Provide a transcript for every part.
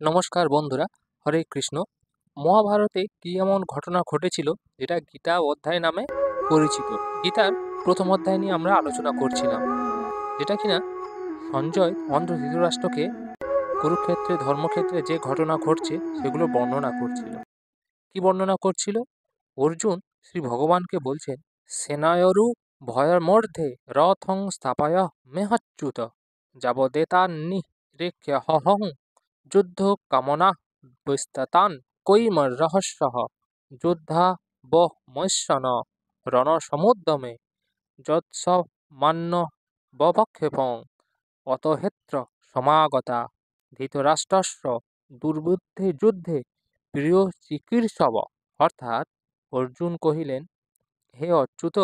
নমস্কার বন্ধুরা, হরে কৃষ্ণ। মহাভারতে কি এমন ঘটনা ঘটেছিল যেটা গীতা অধ্যায় নামে পরিচিত? গীতার প্রথম অধ্যায় নিয়ে আমরা আলোচনা করছিলাম, যেটা কিনা সঞ্জয় অন্ধ ধৃতরাষ্ট্রকে কুরুক্ষেত্রে ধর্মক্ষেত্রে যে ঘটনা ঘটছে সেগুলো বর্ণনা করছিল। কি বর্ণনা করছিল? অর্জুন শ্রী ভগবানকে বলছেন, সেনায়রু ভয়ের মধ্যে রথং স্থাপয় মেহচ্যুত যাবদেতান্নি রেখ্য হহং যুদ্ধ কামনা বিস্ততান কৈমর রহস্য যোদ্ধা বহ মৈশ্বন রণসমুদ্যমে যৎস মান্য বভক্ষেপং অতহেত্র সমাগতা ধৃতরাষ্ট্রস্য দুর্বুদ্ধে যুদ্ধে প্রিয় চিকীর্ষব। অর্থাৎ অর্জুন কহিলেন, হে অচ্যুত,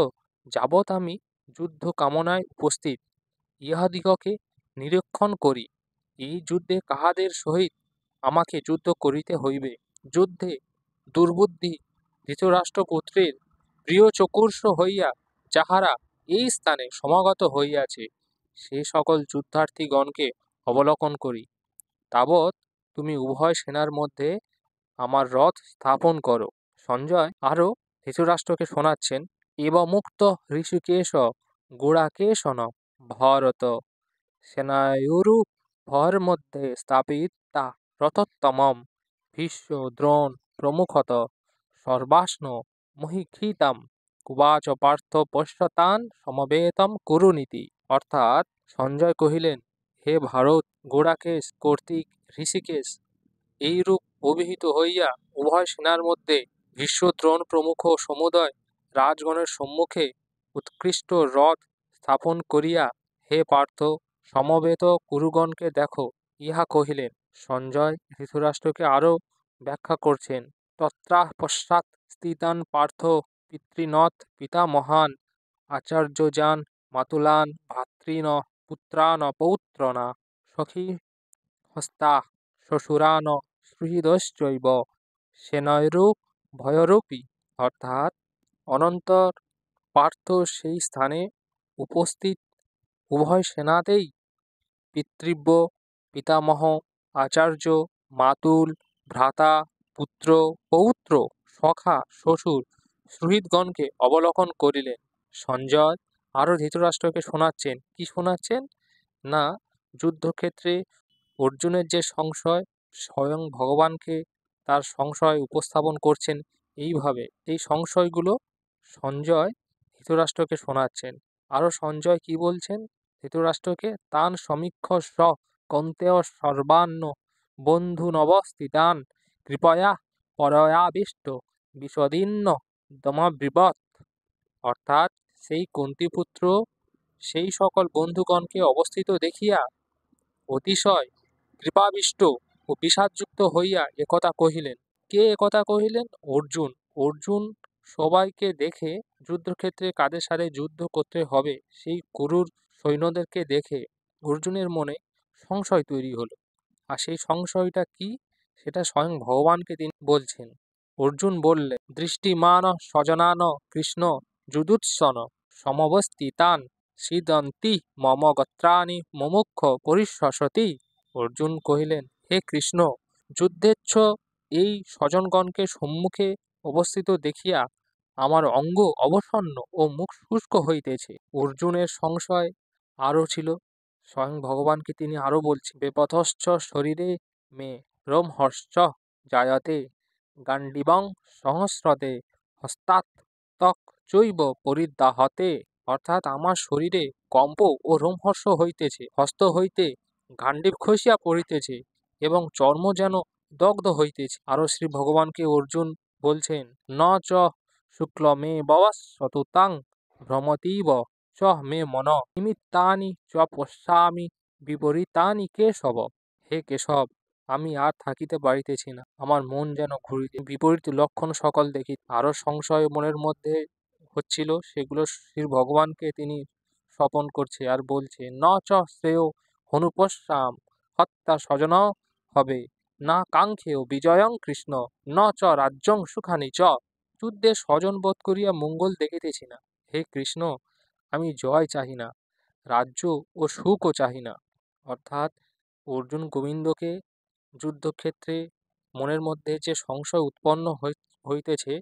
যাবৎ আমি যুদ্ধ কামনায় উপস্থিত ইহাদিগকে নিরীক্ষণ করি, এই যুদ্ধে কাহাদের সহিত আমাকে যুদ্ধ করিতে হইবে। যুদ্ধে দুর্বুদ্ধি ধৃতরাষ্ট্রপুত্রের প্রিয় চকুর্ষ হইয়া যাহারা এই স্থানে সমাগত হইয়াছে, সে সকল যুদ্ধার্থীগণকে অবলোকন করি। তাবৎ তুমি উভয় সেনার মধ্যে আমার রথ স্থাপন করো। সঞ্জয় আরও ধৃতরাষ্ট্রকে শোনাচ্ছেন, এবমুক্ত ঋষিকেশ গুড়াকেশন ভারত সেনায়ুরু ভর মধ্যে স্থাপিতা রথোত্তমম ভীষ্ম দ্রোণ প্রমুখত সর্বাশ্ন মহিক্ষিতাম কুবাচ পার্থ পশ্যতান সমবেতম কুরুনীতি। অর্থাৎ সঞ্জয় কহিলেন, হে ভারত, গোড়াকেশ কর্তৃক ঋষিকেশ এইরূপ অভিহিত হইয়া উভয় সেনার মধ্যে ভীষ্ম দ্রোণ প্রমুখ সমুদয় রাজগণের সম্মুখে উৎকৃষ্ট রথ স্থাপন করিয়া হে পার্থ সমবেত কুরুগণকে দেখো, ইহা কহিলেন। সঞ্জয় ধৃতরাষ্ট্রকে আরও ব্যাখ্যা করছেন, তত্রাপশ্চাৎ স্থিতান পার্থ পিতৃনথ পিতামহান আচার্যজান মাতুলান ভাতৃন পুত্রান পৌত্রনা সখী হস্তা শ্বশুরান সুহৃদশ্চৈব সেনয়রূপ ভয়রূপী। অর্থাৎ অনন্তর পার্থ সেই স্থানে উপস্থিত উভয় সেনাতেই পিতৃব্য, পিতামহ, আচার্য, মাতুল, ভ্রাতা, পুত্র, পৌত্র, সখা, শ্বশুর, সুহৃদগণকে অবলোকন করিলেন। সঞ্জয় আরও ধৃতরাষ্ট্রকে শোনাচ্ছেন, কি শোনাচ্ছেন না, যুদ্ধক্ষেত্রে অর্জুনের যে সংশয়, স্বয়ং ভগবানকে তার সংশয় উপস্থাপন করছেন এইভাবে। এই সংশয়গুলো সঞ্জয় ধৃতরাষ্ট্রকে শোনাচ্ছেন। আরও সঞ্জয় কি বলছেন ধৃতরাষ্ট্রকে, তান সমীক্ষ স কন্তেয় সর্বান্ন বন্ধু নবস্থিতান কৃপয়া পরয়াবিষ্ট বিশদীর্ণ দমাব্রীবৎ। অর্থাৎ সেই কুন্তিপুত্র সেই সকল বন্ধুগণকে অবস্থিত দেখিয়া অতিশয় কৃপাবিষ্ট ও বিষাদযুক্ত হইয়া একথা কহিলেন। কে একথা কহিলেন? অর্জুন। অর্জুন সবাইকে দেখে যুদ্ধক্ষেত্রে কাদের সাথে যুদ্ধ করতে হবে সেই কুরুর সৈন্যদেরকে দেখে অর্জুনের মনে সংশয় তৈরি হলো। আর সেই সংশয়টা কি, সেটা স্বয়ং ভগবানকে তিনি বলছেন। অর্জুন বললেন, দৃষ্টিমান স্বজনান কৃষ্ণ যুদুৎসন সমবস্থিতান সিদন্তি মম গত্রাণি মুমুক্ষ পরিশ্বসতি। অর্জুন কহিলেন, হে কৃষ্ণ, যুদ্ধেচ্ছ এই স্বজনগণকে সম্মুখে অবস্থিত দেখিয়া আমার অঙ্গ অবসন্ন ও মুখ শুষ্ক হইতেছে। অর্জুনের সংশয় আরও ছিল। স্বয়ং ভগবানকে তিনি আরও বলছেন, বেপথশ্চ শরীরে মে রোমহর্ষ জায়তে গান্ডিবং সহস্রতে হস্তাৎ ত্বক চৈব পরিদাহতে। অর্থাৎ আমার শরীরে কম্প ও রোমহর্ষ হইতেছে, হস্ত হইতে গান্ডীব খসিয়া পড়িতেছে এবং চর্ম যেন দগ্ধ হইতেছে। আরও শ্রী ভগবানকে অর্জুন বলছেন, ন চ শুক্ল মে ববস্বতুতাং ভ্রমতীব চ মে মন নিমিত্তানি চ পশ্যামি বিপরীতানি কেশব। হে কেশব, আমি আর থাকিতে পারিতেছি না, আমার মন যেন ঘুরিতে বিপরীত লক্ষণ সকল দেখি। আরও সংশয় মনের মধ্যে হচ্ছিল, সেগুলো শ্রী ভগবানকে তিনি স্বপন করছে আর বলছে, ন চ শ্রেয় হনুপশ্যাম হত্যা স্বজন হবে না কাঙ্ক্ষেয় বিজয়ং কৃষ্ণ ন চ রাজ্যং সুখানি চ। যুদ্ধে স্বজন বোধ করিয়া মঙ্গল দেখিতেছি না। হে কৃষ্ণ, আমি জয় চাহি না, রাজ্য ও সুখও চাহি না। অর্থাৎ অর্জুন গোবিন্দকে যুদ্ধক্ষেত্রে মনের মধ্যে যে সংশয় উৎপন্ন হইতেছে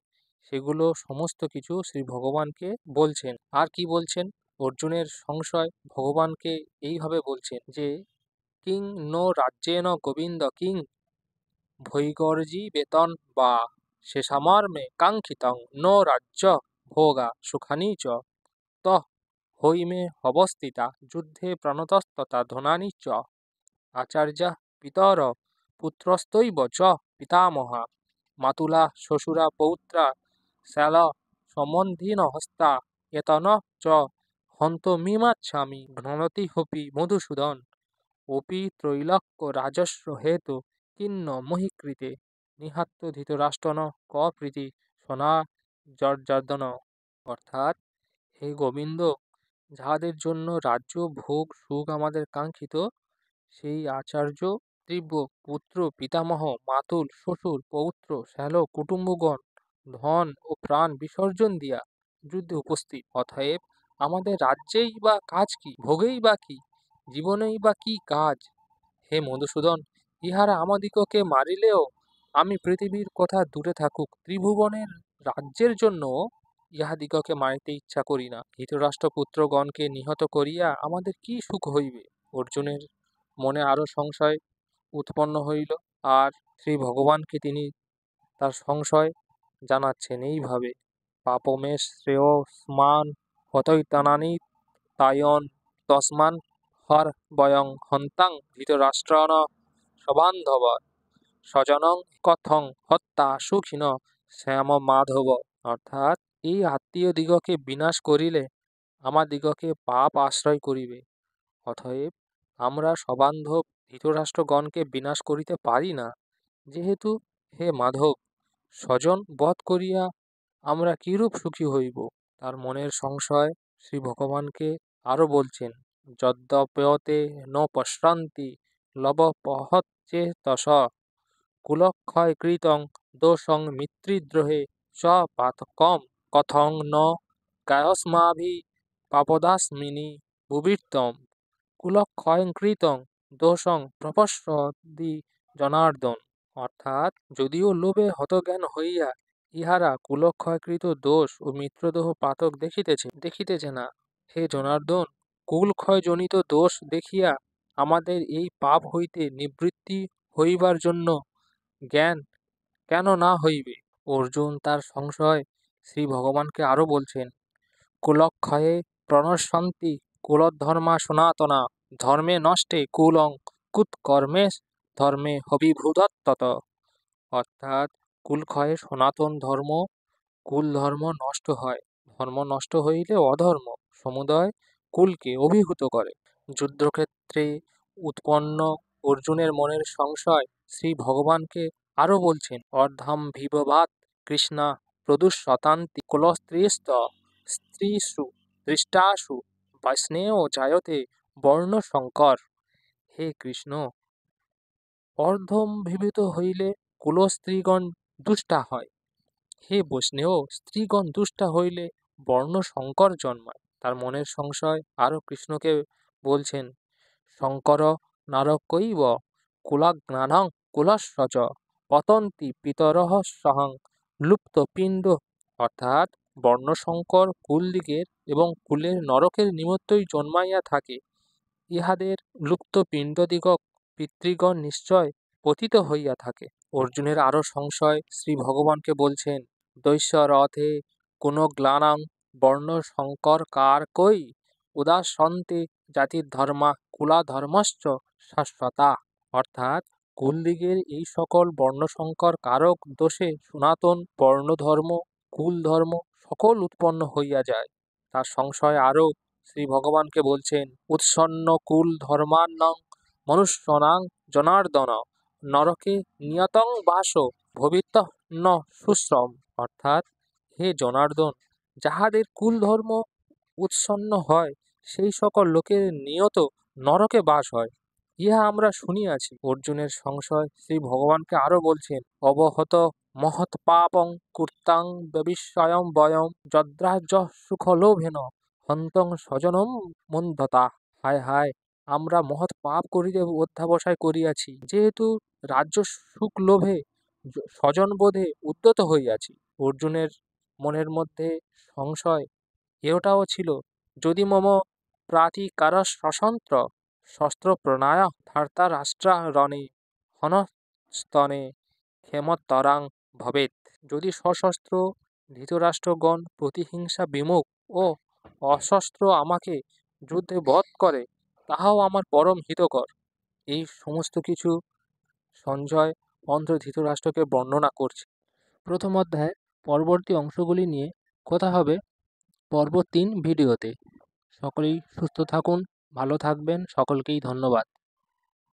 সেগুলো সমস্ত কিছু শ্রী ভগবানকে বলছেন। আর কি বলছেন? অর্জুনের সংশয় ভগবানকে এইভাবে বলছেন যে কিং নো রাজ্যেন গোবিন্দ কিং ভৈগর্জি বেতন বা শেষামর্মে কাঙ্ক্ষিতং নো রাজ্য ভোগা সুখানি চ তহ হৈমে অবস্থিতা যুদ্ধে প্রাণতস্ততা ধনানি চ আচার্যা পিতর পুত্রস্তৈব চ পিতামহা মাতুলা শ্বশুরা পৌত্রা শ্যাল সম্বন্ধীন হস্তা এতন চ হন্তমিমাচ্ছামি ঘ্নণতি হপি মধুসূদন অপি ত্রৈলোক্য রাজস্ব হেতু কিন্ন মহীকৃতে নিহাত্য ধৃতরাষ্ট্রন ক প্রীতি সোনা জর্জর্দন। অর্থাৎ হে গোবিন্দ, যাহাদের জন্য রাজ্য ভোগ সুখ আমাদের কাঙ্ক্ষিত, সেই আচার্য তীব্র পুত্র পিতামহ মাতুল শ্বশুর পৌত্র শ্যাল কুটুম্বগণ ধন ও প্রাণ বিসর্জন দিয়া যুদ্ধে উপস্থিত। অতএব আমাদের রাজ্যেই বা কাজ কি, ভোগেই বা কি, জীবনেই বা কি কাজ? হে মধুসূদন, ইহারা আমাদিগকে মারিলেও আমি পৃথিবীর কথা দূরে থাকুক, ত্রিভুবনের রাজ্যের জন্য ইহাদিগকে মারিতে ইচ্ছা করি না। ধৃতরাষ্ট্রপুত্রগণকে নিহত করিয়া আমাদের কি সুখ হইবে? অর্জুনের মনে আরো সংশয় উৎপন্ন হইল, আর শ্রী ভগবানকে তিনি তার সংশয় জানাচ্ছেন এইভাবে পাপমে শ্রেয় স্মান হতৈতানানি তায়ন তসমান হর বয়ং হন্তাং ধৃতরাষ্ট্রন সবান্ধব স্বজনং কথং হত্যা সুখিন শ্যাম মাধব। অর্থাৎ এই আত্মীয় দিগকে বিনাশ করিলে আমাদিগকে পাপ আশ্রয় করিবে। অতএব আমরা সবান্ধব ধৃতরাষ্ট্রগণকে বিনাশ করিতে পারি না। যেহেতু হে মাধব, স্বজন বধ করিয়া আমরা কিরূপ সুখী হইব? তার মনের সংশয় শ্রী ভগবানকে আরো বলছেন যদ্যপয়তে ন পশ্রান্তি লবপহচ্চেতস কুলক্ষয় কৃতং দোষং মিত্রিদ্রোহে চ পাতকম কথং ন গায়স্মাভি পাপদাস্মিনি ভুবির্তম কুলক্ষয়কৃতং দোষং প্রপশ্যতি জনার্দন। অর্থাৎ যদিও লোভে হতজ্ঞান হইয়া ইহারা কুলক্ষয়কৃত দোষ ও মিত্রদোহ পাতক দেখিতেছে না, হে জনার্দন, কুলক্ষয়জনিত দোষ দেখিয়া আমাদের এই পাপ হইতে নিবৃত্তি হইবার জন্য জ্ঞান কেন না হইবে? অর্জুন তার সংশয় শ্রী ভগবানকে আরো বলছেন কুলক্ষয়ে প্রণশ্যন্তি কুলধর্মা সনাতনা ধর্মে নষ্টে কুলং কুৎকর্মে ধর্মে হবিভূতত্তত। অর্থাৎ কুলক্ষয়ে সনাতন ধর্ম, কুল ধর্ম নষ্ট হয়, ধর্ম নষ্ট হইলে অধর্ম সমুদয় কুলকে অভিভূত করে। যুদ্ধক্ষেত্রে উৎপন্ন অর্জুনের মনের সংশয় শ্রী ভগবানকে আরো বলছেন অর্ধাম ভিবভাত কৃষ্ণা প্রদুষ্যতান্তি কুলস্ত্রীস্ত স্ত্রীষু দৃষ্টাসু বৈষ্ণেয় জায়তে বর্ণ সংকর। হে কৃষ্ণ, অর্ধম্ভিত হইলে কুলস্ত্রীগণ দুষ্টা হয়, হে বৈষ্ণেয়, স্ত্রীগণ দুষ্টা হইলে বর্ণ সংকর জন্মায়। তার মনের সংশয় আরো কৃষ্ণকে বলছেন শঙ্কর নারকৈব কুলাজ্ঞানং কুলস্য পতন্তি পিতরঃ সহং লুপ্ত পিণ্ড। অর্থাৎ বর্ণসংকর কুলদিগের এবং কুলের নরকের নিমিত্তই জন্মাইয়া থাকে, ইহাদের লুপ্ত পিণ্ডদিগক পিতৃগণ নিশ্চয় পতিত হইয়া থাকে। অর্জুনের আরো সংশয় শ্রী ভগবানকে বলছেন দৈশ্য রথে কোন গ্লানাং বর্ণ সংকর কার কই উদাসন্তে জাতির ধর্মা কুলা ধর্মশ্চ শাশ্বতা। অর্থাৎ কুলদিগের এই সকল বর্ণসংকর কারক দোষে সনাতন বর্ণধর্ম কুল ধর্ম সকল উৎপন্ন হইয়া যায়। তার সংশয় আরো শ্রী ভগবানকে বলছেন উৎসন্ন কুল ধর্মান্নং মনুষ্যনাং জনার্দন নরকে নিয়তং বাস ভবিত ন সুশ্রম। অর্থাৎ হে জনার্দন, যাহাদের কুল ধর্ম উৎসন্ন হয় সেই সকল লোকের নিয়ত নরকে বাস হয়, ইহা আমরা শুনিয়াছি। অর্জুনের সংশয় শ্রী ভগবানকে আরো বলছেন অবহত মহৎ পাপং কূর্তাং ব্যবিস্ময়ং বয়ং যদ্রাজ্য সুখলোভেন হন্তং স্বজনম মন্দতা। হায় হায়, আমরা মহৎ পাপ করিতে অধ্যাবসায় করিয়াছি, যেহেতু রাজ্য সুখ লোভে স্বজনবোধে উদ্যত হইয়াছি। অর্জুনের মনের মধ্যে সংশয় এটাও ছিল, যদি মম প্রাতিকার সশন্ত্র শস্ত্র প্রণায় ধার্তা রাষ্ট্রা রণে হনস্তনে ক্ষেমতরাং ভবেৎ। যদি সশস্ত্র ধৃতরাষ্ট্রগণ প্রতিহিংসা বিমুখ ও অশস্ত্র আমাকে যুদ্ধে বধ করে, তাহাও আমার পরম হিতকর। এই সমস্ত কিছু সঞ্জয় অন্ধ্র ধৃতরাষ্ট্রকে বর্ণনা করছে। প্রথম অধ্যায় পরবর্তী অংশগুলি নিয়ে কথা হবে পর্ব 3 ভিডিওতে। সকলেই সুস্থ থাকুন, ভালো থাকবেন, সকলকেই ধন্যবাদ।